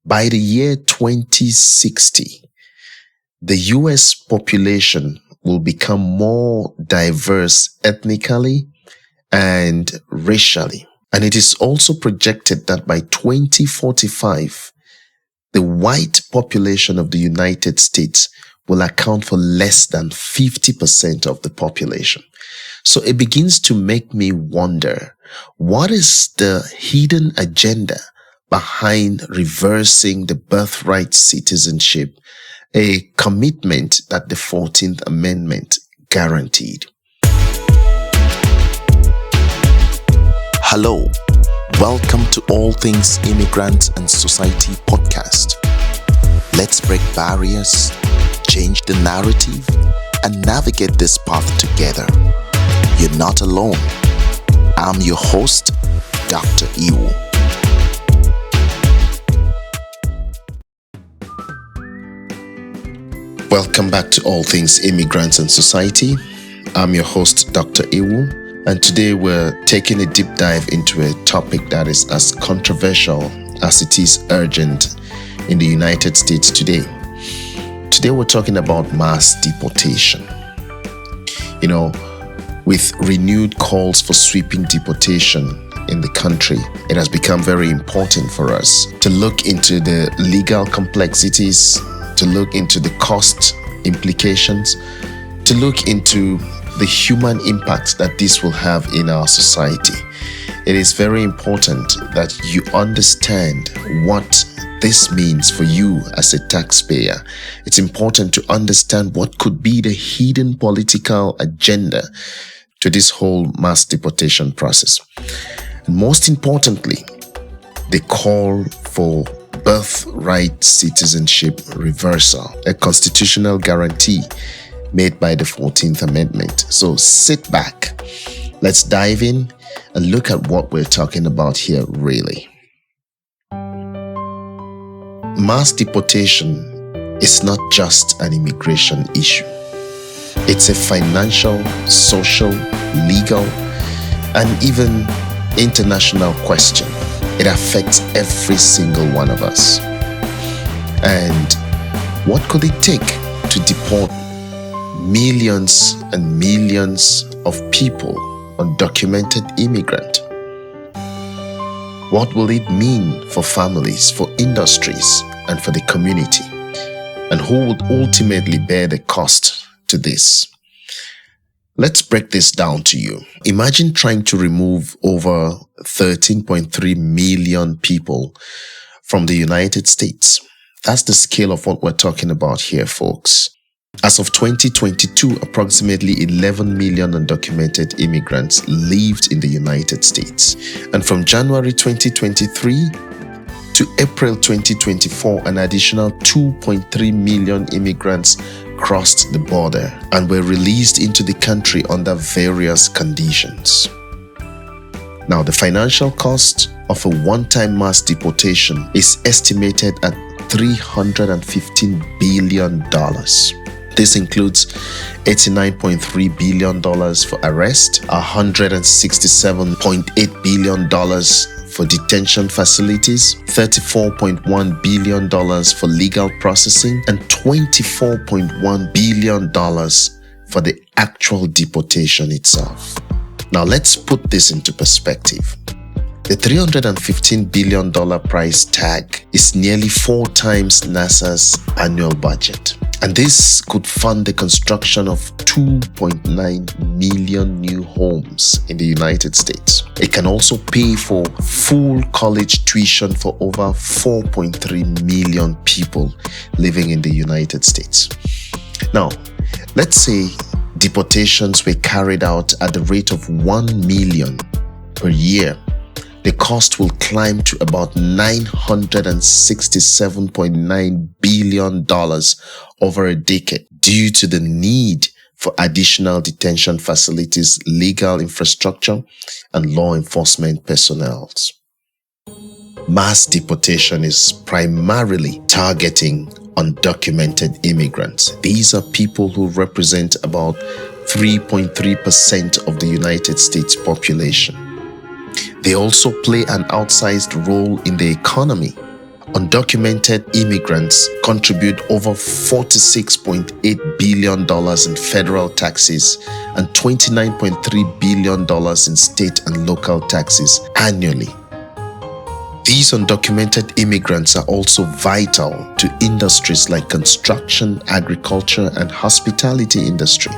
By the year 2060, the US population will become more diverse ethnically and racially. And it is also projected that by 2045, the white population of the United States will account for less than 50% of the population. So it begins to make me wonder, what is the hidden agenda behind reversing the birthright citizenship, a commitment that the 14th Amendment guaranteed? Hello, welcome to All Things Immigrants and Society podcast. Let's break barriers, change the narrative, and navigate this path together. You're not alone. I'm your host, Dr. Iwu. Welcome back to All Things Immigrants and Society. I'm your host, Dr. Iwu. And today we're taking a deep dive into a topic that is as controversial as it is urgent in the United States today. Today we're talking about mass deportation. With renewed calls for sweeping deportation in the country, it has become very important for us to look into the legal complexities, to look into the cost implications, to look into the human impact that this will have in our society. It is very important that you understand what this means for you as a taxpayer. It's important to understand what could be the hidden political agenda to this whole mass deportation process. And most importantly, the call for birthright citizenship reversal, a constitutional guarantee made by the 14th Amendment. So sit back, let's dive in and look at what we're talking about here really. Mass deportation is not just an immigration issue. It's a financial, social, legal, and even international question. It affects every single one of us. And what could it take to deport millions and millions of people, undocumented immigrant? What will it mean for families, for industries, and for the community? And who would ultimately bear the cost to this? Let's break this down to you. Imagine trying to remove over 13.3 million people from the United States. That's the scale of what we're talking about here, folks. As of 2022, approximately 11 million undocumented immigrants lived in the United States. And from January 2023 to April 2024, an additional 2.3 million immigrants crossed the border and were released into the country under various conditions. Now, the financial cost of a one-time mass deportation is estimated at $315 billion. This includes $89.3 billion for arrest, $167.8 billion for detention facilities, $34.1 billion for legal processing, and $24.1 billion for the actual deportation itself. Now let's put this into perspective. The $315 billion price tag is nearly 4 times NASA's annual budget. And this could fund the construction of 2.9 million new homes in the United States. It can also pay for full college tuition for over 4.3 million people living in the United States. Now, let's say deportations were carried out at the rate of 1 million per year. The cost will climb to about $967.9 billion over a decade due to the need for additional detention facilities, legal infrastructure, and law enforcement personnel. Mass deportation is primarily targeting undocumented immigrants. These are people who represent about 3.3% of the United States population. They also play an outsized role in the economy, Undocumented immigrants contribute over $46.8 billion in federal taxes and $29.3 billion in state and local taxes annually. These undocumented immigrants are also vital to industries like construction, agriculture, and hospitality industry.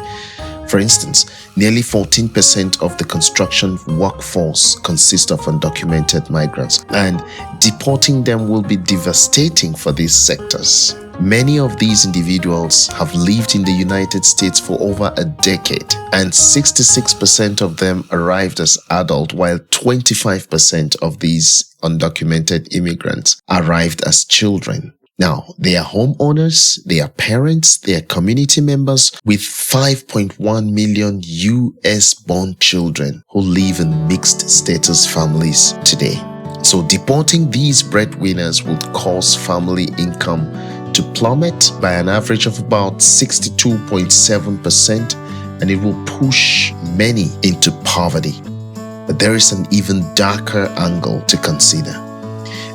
For instance, nearly 14% of the construction workforce consists of undocumented migrants, and deporting them will be devastating for these sectors. Many of these individuals have lived in the United States for over a decade, and 66% of them arrived as adults, while 25% of these undocumented immigrants arrived as children. Now, they are homeowners, they are parents, they are community members with 5.1 million US-born children who live in mixed status families today. So deporting these breadwinners would cause family income to plummet by an average of about 62.7%, and it will push many into poverty. But there is an even darker angle to consider.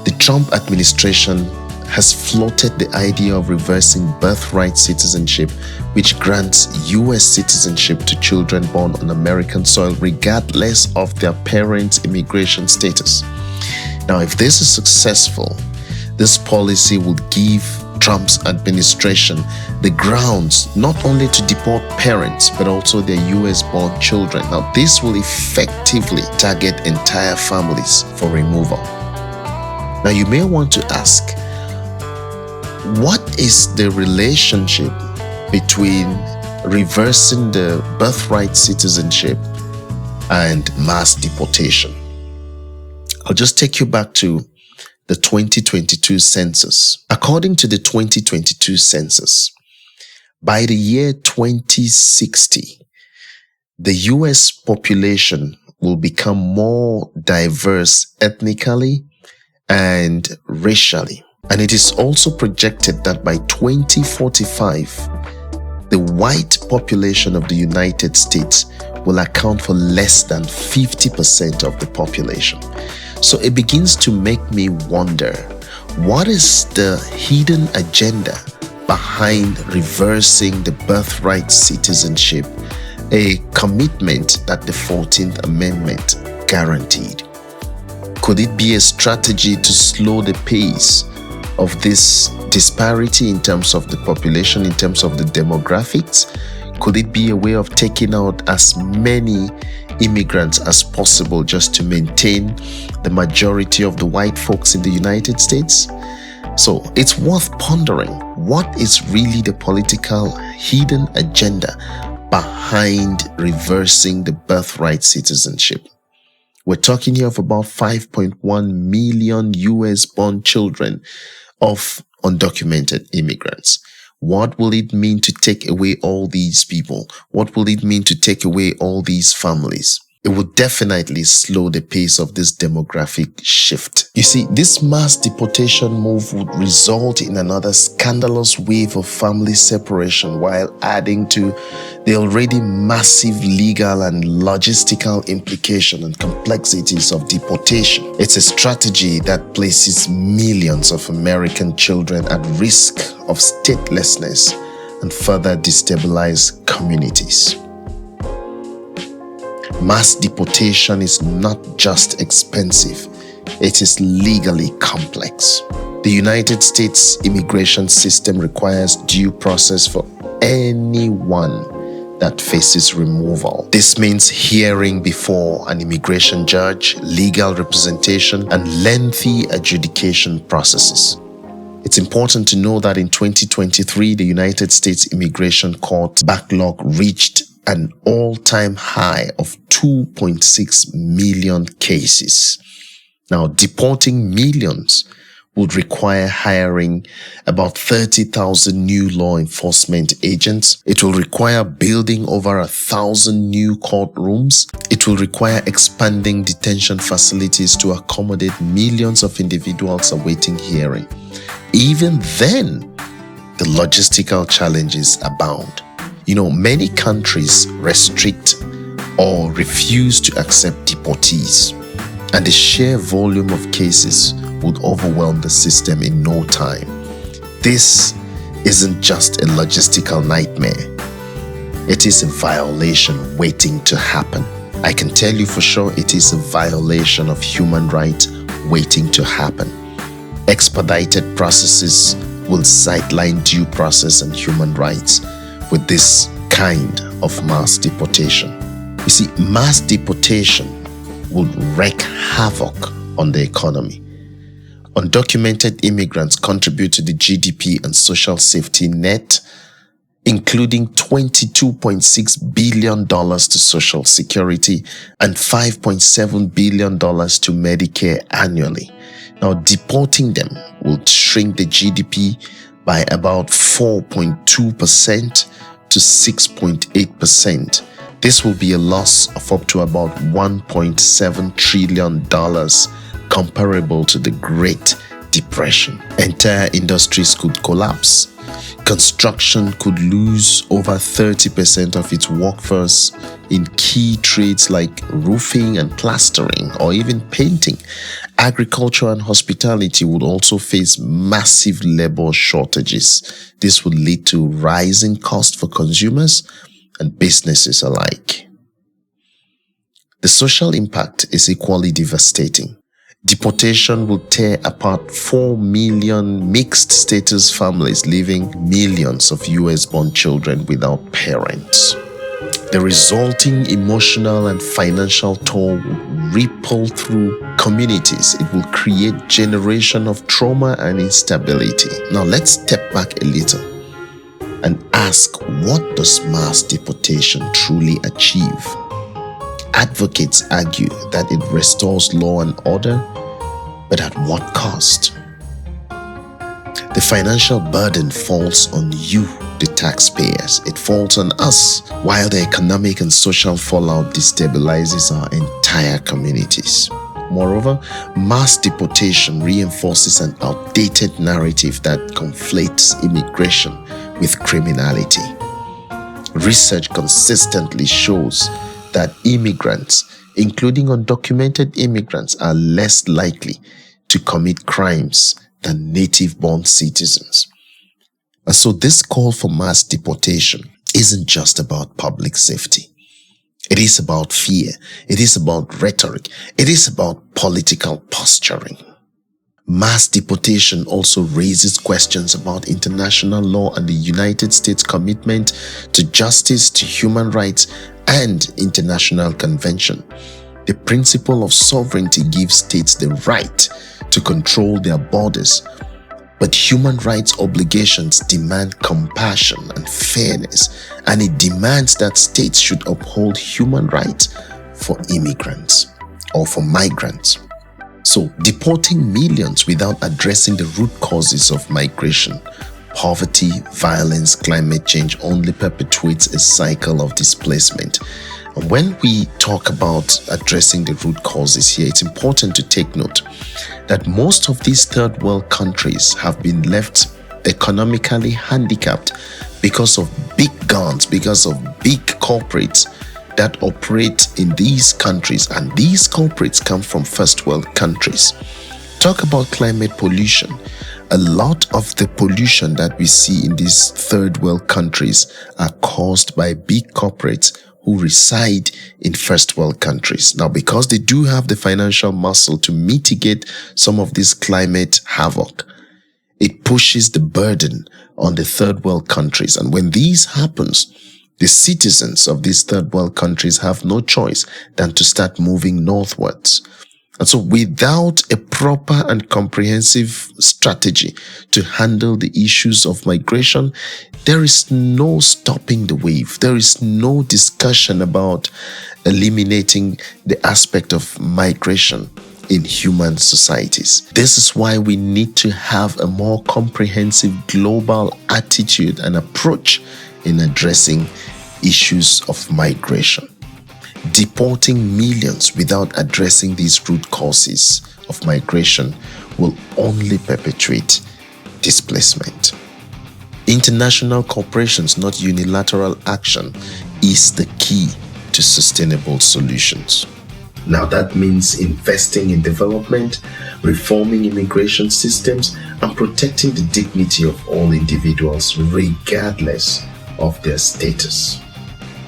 The Trump administration has floated the idea of reversing birthright citizenship, which grants US citizenship to children born on American soil regardless of their parents' immigration status. Now, if this is successful, this policy would give Trump's administration the grounds not only to deport parents but also their US-born children. Now, this will effectively target entire families for removal. Now, you may want to ask, what is the relationship between reversing the birthright citizenship and mass deportation? I'll just take you back to the 2022 census. According to the 2022 census, by the year 2060, the US population will become more diverse ethnically and racially. And it is also projected that by 2045, the white population of the United States will account for less than 50% of the population. So it begins to make me wonder, what is the hidden agenda behind reversing the birthright citizenship, a commitment that the 14th Amendment guaranteed? Could it be a strategy to slow the pace of this disparity in terms of the population, in terms of the demographics? Could it be a way of taking out as many immigrants as possible just to maintain the majority of the white folks in the United States? So it's worth pondering, what is really the political hidden agenda behind reversing the birthright citizenship? We're talking here of about 5.1 million US-born children of undocumented immigrants. What will it mean to take away all these people? What will it mean to take away all these families? It would definitely slow the pace of this demographic shift. You see, this mass deportation move would result in another scandalous wave of family separation while adding to the already massive legal and logistical implications and complexities of deportation. It's a strategy that places millions of American children at risk of statelessness and further destabilize communities. Mass deportation is not just expensive, it is legally complex. The United States immigration system requires due process for anyone that faces removal. This means hearing before an immigration judge, legal representation, and lengthy adjudication processes. It's important to know that in 2023, the United States Immigration Court backlog reached an all-time high of 2.6 million cases. Now, deporting millions would require hiring about 30,000 new law enforcement agents. It will require building over 1,000 new courtrooms. It will require expanding detention facilities to accommodate millions of individuals awaiting hearing. Even then, the logistical challenges abound. Many countries restrict or refuse to accept deportees, and the sheer volume of cases would overwhelm the system in no time. This isn't just a logistical nightmare. It is a violation waiting to happen. I can tell you for sure it is a violation of human rights waiting to happen. Expedited processes will sideline due process and human rights with this kind of mass deportation. You see, mass deportation will wreak havoc on the economy. Undocumented immigrants contribute to the GDP and social safety net, including $22.6 billion to Social Security and $5.7 billion to Medicare annually. Now, deporting them will shrink the GDP by about 4.2% to 6.8%. This will be a loss of up to about $1.7 trillion, comparable to the Great Depression. Entire industries could collapse. Construction could lose over 30% of its workforce in key trades like roofing and plastering or even painting. Agriculture and hospitality would also face massive labor shortages. This would lead to rising costs for consumers and businesses alike. The social impact is equally devastating. Deportation will tear apart 4 million mixed status families, leaving millions of US-born children without parents. The resulting emotional and financial toll will ripple through communities. It will create a generation of trauma and instability. Now let's step back a little and ask, what does mass deportation truly achieve? Advocates argue that it restores law and order, but at what cost? The financial burden falls on you, the taxpayers. It falls on us, while the economic and social fallout destabilizes our entire communities. Moreover, mass deportation reinforces an outdated narrative that conflates immigration with criminality. Research consistently shows that immigrants, including undocumented immigrants, are less likely to commit crimes than native-born citizens. And so this call for mass deportation isn't just about public safety. It is about fear. It is about rhetoric. It is about political posturing. Mass deportation also raises questions about international law and the United States' commitment to justice, to human rights, and international convention. The principle of sovereignty gives states the right to control their borders, but human rights obligations demand compassion and fairness, and it demands that states should uphold human rights for immigrants or for migrants. So, deporting millions without addressing the root causes of migration, poverty, violence, climate change, only perpetuates a cycle of displacement. And when we talk about addressing the root causes here, it's important to take note that most of these third world countries have been left economically handicapped because of big guns, because of big corporates that operate in these countries, and these corporates come from first world countries. Talk about climate pollution. A lot of the pollution that we see in these third world countries are caused by big corporates who reside in first world countries. Now, because they do have the financial muscle to mitigate some of this climate havoc, it pushes the burden on the third world countries. And when this happens, the citizens of these third world countries have no choice than to start moving northwards. And so without a proper and comprehensive strategy to handle the issues of migration, there is no stopping the wave. There is no discussion about eliminating the aspect of migration in human societies. This is why we need to have a more comprehensive global attitude and approach in addressing issues of migration. Deporting millions without addressing these root causes of migration will only perpetuate displacement. International corporations, not unilateral action, is the key to sustainable solutions. Now that means investing in development, reforming immigration systems, and protecting the dignity of all individuals regardless of their status.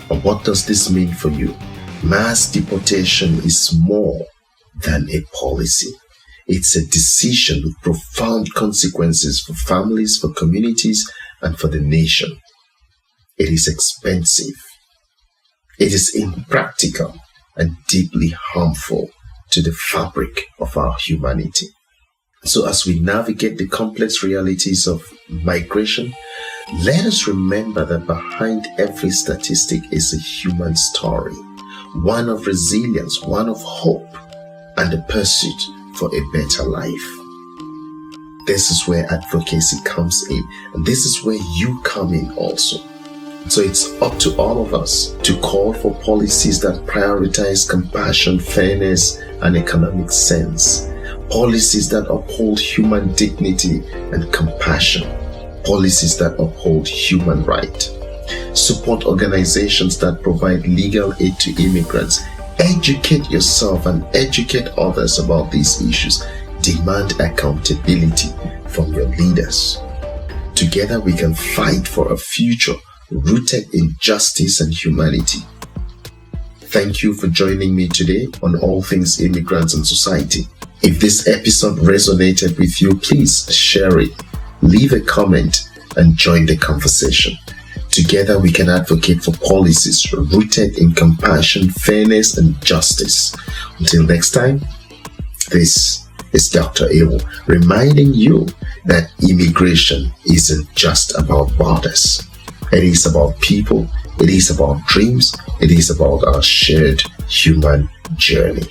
And what does this mean for you? Mass deportation is more than a policy. It's a decision with profound consequences for families, for communities, and for the nation. It is expensive. It is impractical and deeply harmful to the fabric of our humanity. So as we navigate the complex realities of migration, let us remember that behind every statistic is a human story, one of resilience, one of hope, and the pursuit for a better life. This is where advocacy comes in, and this is where you come in also. So it's up to all of us to call for policies that prioritize compassion, fairness, and economic sense. Policies that uphold human dignity and compassion. Policies that uphold human rights. Support organizations that provide legal aid to immigrants. Educate yourself and educate others about these issues. Demand accountability from your leaders. Together we can fight for a future rooted in justice and humanity. Thank you for joining me today on All Things Immigrants and Society. If this episode resonated with you, please share it, leave a comment, and join the conversation. Together we can advocate for policies rooted in compassion, fairness, and justice. Until next time, this is Dr. Ewo reminding you that immigration isn't just about borders. It is about people, it is about dreams, it is about our shared human journey.